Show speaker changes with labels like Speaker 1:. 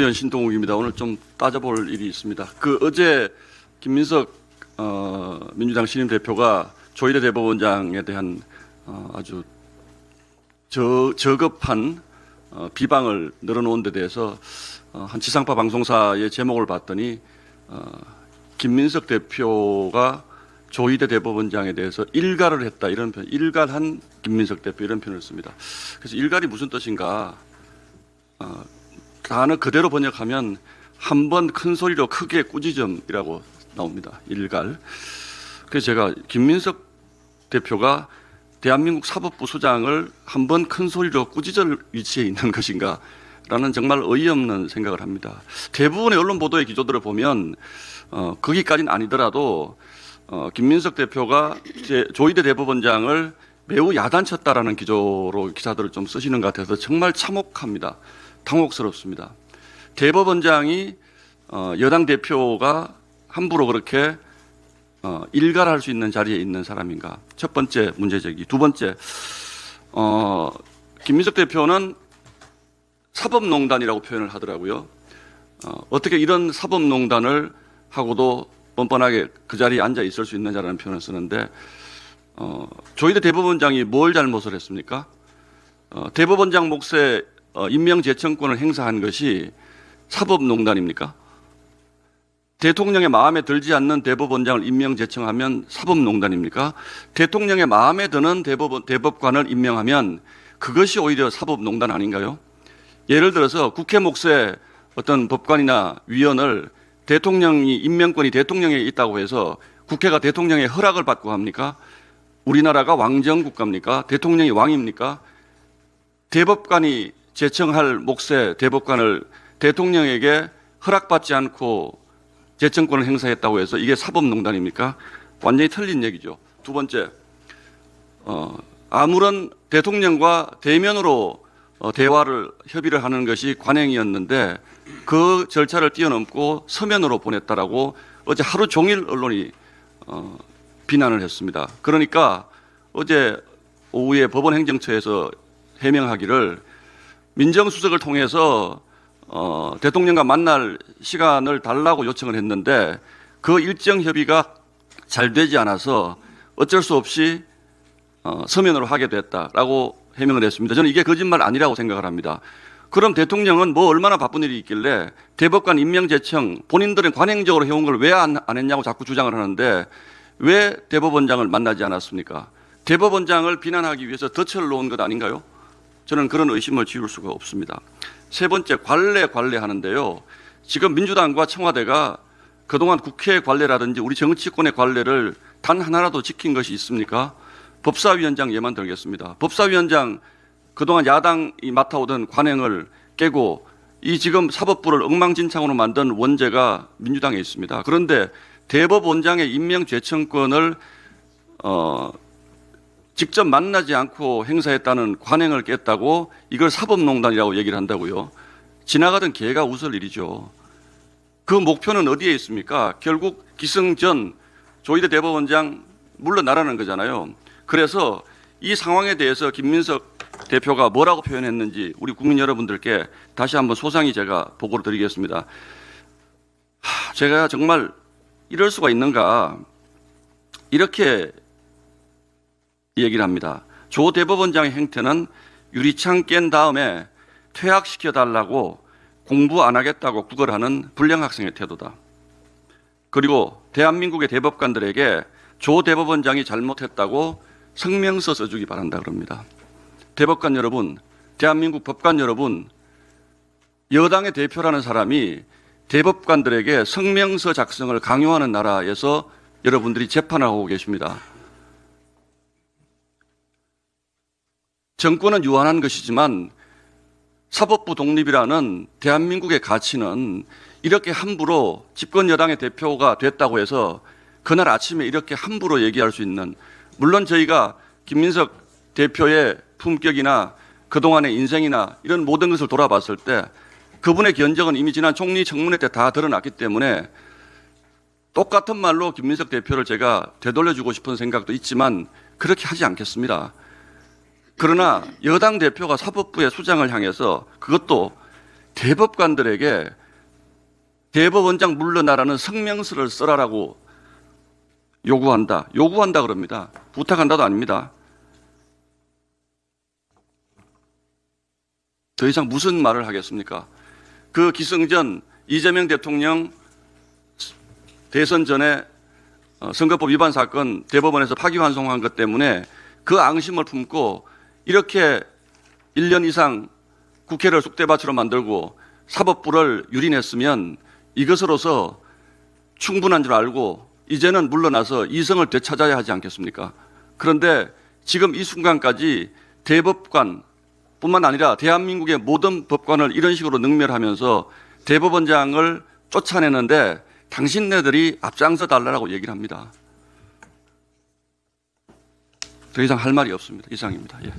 Speaker 1: 의원 신동욱입니다. 오늘 좀 따져볼 일이 있습니다. 어제 김민석 민주당 신임 대표가 조희대 대법원장에 대한 아주 저급한 비방을 늘어놓은 데 대해서 한 지상파 방송사의 제목을 봤더니 김민석 대표가 조희대 대법원장에 대해서 일갈을 했다 이런 표현, 일갈한 김민석 대표 이런 표현을 씁니다. 그래서 일갈이 무슨 뜻인가? 단어 그대로 번역하면 한 번 큰 소리로 크게 꾸짖음이라고 나옵니다. 일갈. 그래서 제가 김민석 대표가 대한민국 사법부 수장을 한 번 큰 소리로 꾸짖을 위치에 있는 것인가 라는 정말 어이없는 생각을 합니다. 대부분의 언론 보도의 기조들을 보면 거기까지는 아니더라도 김민석 대표가 조희대 대법원장을 매우 야단쳤다라는 기조로 기사들을 좀 쓰시는 것 같아서 정말 참혹합니다. 당혹스럽습니다. 대법원장이 여당 대표가 함부로 그렇게 일갈할 수 있는 자리에 있는 사람인가? 첫 번째 문제제기. 두 번째, 김민석 대표는 사법농단이라고 표현을 하더라고요. 어떻게 이런 사법농단을 하고도 뻔뻔하게 그 자리에 앉아 있을 수 있느냐라는 표현을 쓰는데 조희대 대법원장이 뭘 잘못을 했습니까? 대법원장 몫의 임명제청권을 행사한 것이 사법농단입니까? 대통령의 마음에 들지 않는 대법원장을 임명제청하면 사법농단입니까? 대통령의 마음에 드는 대법관을 임명하면 그것이 오히려 사법농단 아닌가요? 예를 들어서 국회 몫의 어떤 법관이나 위원을 대통령이 임명권이 대통령에 있다고 해서 국회가 대통령의 허락을 받고 합니까? 우리나라가 왕정국가입니까? 대통령이 왕입니까? 대법관이 제청할 몫의 대법관을 대통령에게 허락받지 않고 제청권을 행사했다고 해서 이게 사법농단입니까? 완전히 틀린 얘기죠. 두 번째, 아무런 대통령과 대면으로 협의를 하는 것이 관행이었는데 그 절차를 뛰어넘고 서면으로 보냈다라고 어제 하루 종일 언론이 비난을 했습니다. 그러니까 어제 오후에 법원행정처에서 해명하기를 민정수석을 통해서 대통령과 만날 시간을 달라고 요청을 했는데 그 일정 협의가 잘 되지 않아서 어쩔 수 없이 서면으로 하게 됐다라고 해명을 했습니다. 저는 이게 거짓말 아니라고 생각을 합니다. 그럼 대통령은 뭐 얼마나 바쁜 일이 있길래 대법관 임명제청 본인들은 관행적으로 해온 걸 왜 안 했냐고 자꾸 주장을 하는데 왜 대법원장을 만나지 않았습니까? 대법원장을 비난하기 위해서 덫을 놓은 것 아닌가요? 저는 그런 의심을 지울 수가 없습니다. 세 번째, 관례 하는데요. 지금 민주당과 청와대가 그동안 국회 관례라든지 우리 정치권의 관례를 단 하나라도 지킨 것이 있습니까? 법사위원장 예만 들겠습니다. 법사위원장 그동안 야당이 맡아오던 관행을 깨고 이 지금 사법부를 엉망진창으로 만든 원죄가 민주당에 있습니다. 그런데 대법원장의 임명제청권을 직접 만나지 않고 행사했다는 관행을 깼다고 이걸 사법농단이라고 얘기를 한다고요. 지나가던 개가 웃을 일이죠. 그 목표는 어디에 있습니까? 결국 기승전 조희대 대법원장 물러나라는 거잖아요. 그래서 이 상황에 대해서 김민석 대표가 뭐라고 표현했는지 우리 국민 여러분들께 다시 한번 소상히 제가 보고를 드리겠습니다. 제가 정말 이럴 수가 있는가 이렇게 얘기를 합니다. 조 대법원장의 행태는 유리창 깬 다음에 퇴학시켜달라고 공부 안 하겠다고 구걸하는 불량 학생의 태도다. 그리고 대한민국의 대법관들에게 조 대법원장이 잘못했다고 성명서 써주기 바란다 그럽니다. 대법관 여러분, 대한민국 법관 여러분, 여당의 대표라는 사람이 대법관들에게 성명서 작성을 강요하는 나라에서 여러분들이 재판을 하고 계십니다. 정권은 유한한 것이지만 사법부 독립이라는 대한민국의 가치는 이렇게 함부로 집권 여당의 대표가 됐다고 해서 그날 아침에 이렇게 함부로 얘기할 수 있는, 물론 저희가 김민석 대표의 품격이나 그동안의 인생이나 이런 모든 것을 돌아봤을 때 그분의 견적은 이미 지난 총리 청문회 때 다 드러났기 때문에 똑같은 말로 김민석 대표를 제가 되돌려주고 싶은 생각도 있지만 그렇게 하지 않겠습니다. 그러나 여당 대표가 사법부의 수장을 향해서 그것도 대법관들에게 대법원장 물러나라는 성명서를 써라라고 요구한다. 요구한다 그럽니다. 부탁한다도 아닙니다. 더 이상 무슨 말을 하겠습니까? 그 기승전 이재명 대통령 대선 전에 선거법 위반 사건 대법원에서 파기환송한 것 때문에 그 앙심을 품고 이렇게 1년 이상 국회를 쑥대밭으로 만들고 사법부를 유린했으면 이것으로서 충분한 줄 알고 이제는 물러나서 이성을 되찾아야 하지 않겠습니까? 그런데 지금 이 순간까지 대법관뿐만 아니라 대한민국의 모든 법관을 이런 식으로 능멸하면서 대법원장을 쫓아내는데 당신네들이 앞장서 달라고 얘기를 합니다. 더 이상 할 말이 없습니다. 이상입니다. 예.